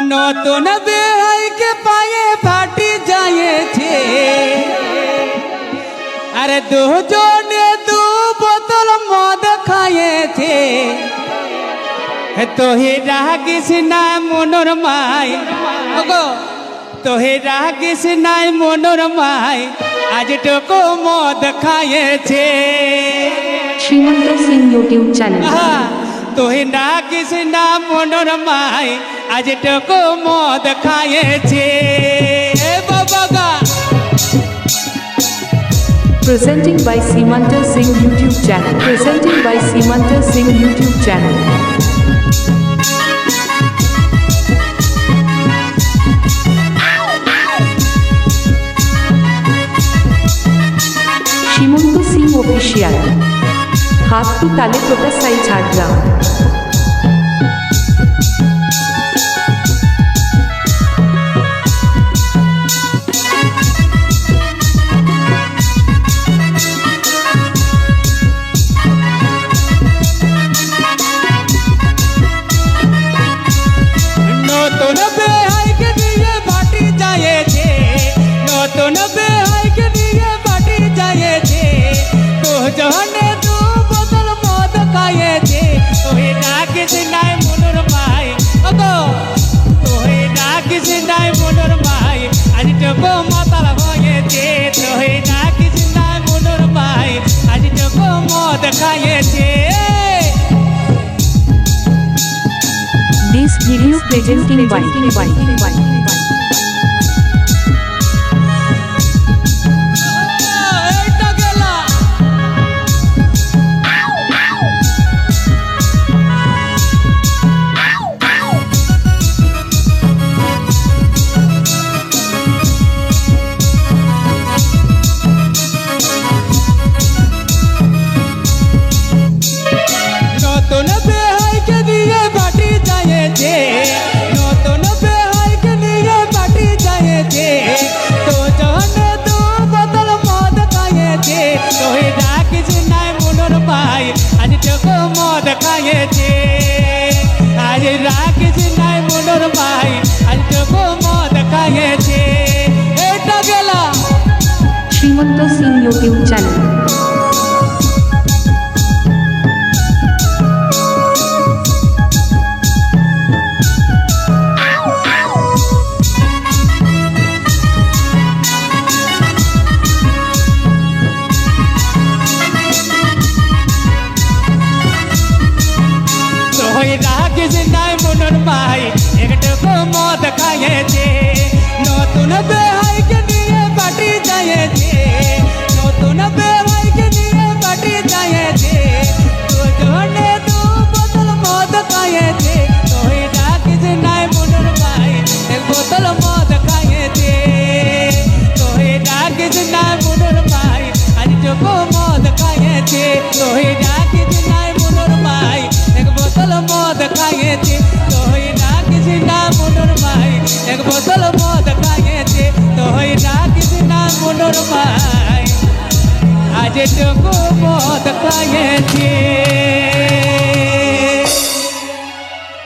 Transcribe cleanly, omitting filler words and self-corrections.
নতুন বেহাইকে পায়ে ফাটি যায়েছে, আরে দুজনে দু বোতল মদ খাইয়েছে। তোহে রাগিস না মনোর মাই, তোহে রাগিস নাই মনোর মাই, আজ টুকু মদ খাইয়েছে। Srimanta Singh YouTube channel. তোহে রাগিস না মনোর মাই, আজ টুকু মদ খাইয়েছে। বাবা Presenting by Simanta Singh YouTube channel. Presenting by Simanta Singh YouTube channel. Shimanta Singh Official. Hattu Tale Kota Sai Jhadgram. নতুন বেহাইকে নিয়ে বাটি যায়েছে, নতুন বেহাইকে নিয়ে বাটি যায়েছে। দুজনে দু বোতল মদ খাইয়েছে। তোহে ডাকিস নাই মনোর মাই, তোহে ডাকিস নাই মনোর মাই, আজ টুকু মাতাল হয়েছে। তোহে ডাকিস নাই মনোর মাই, আজ টুকু মদ খাইয়েছে। This video presenting by নতুন বেহাইকে নিয়ে বাটি যায়েছে, নতুন বেহাইকে নিয়ে বাটি যায়েছে। দুজনে দু বোতল মদ খাইয়েছে। তোহে ডাকিস নাই মনোর মাই, আজ টুকু মদ খাইয়েছে। আজ রাখিস নাই মনোর মাই, আজ টুকু মদ খাইয়েছে। এটা গেলা Shrimanta Singh YouTube channel. তোহে রাগিস নাই মনোর মাই, একটুকু মদ খাইয়েছে। নতুন বেহাইকে নিয়ে বাটি যায়েছে, নতুন বেহাইকে নিয়ে বাটি যায়েছে। দুজনে দু বোতল মদ খাইয়েছে। তোহে রাগিস নাই মনোর মাই, এক বোতল মদ খাইয়েছে। তোহে রাগিস নাই মনোর মাই, আজ টুকু মদ খাইয়েছে। তোহে রাগিস নাই মনোর মাই, এক বোতল মদ খাইয়েছে। তোহে রাগিস না মনোর মাই, এক বোতল মদ খাইয়েছে। তোহে রাগিস না মনোর মাই, আজ টুকু মদ খাইয়েছে।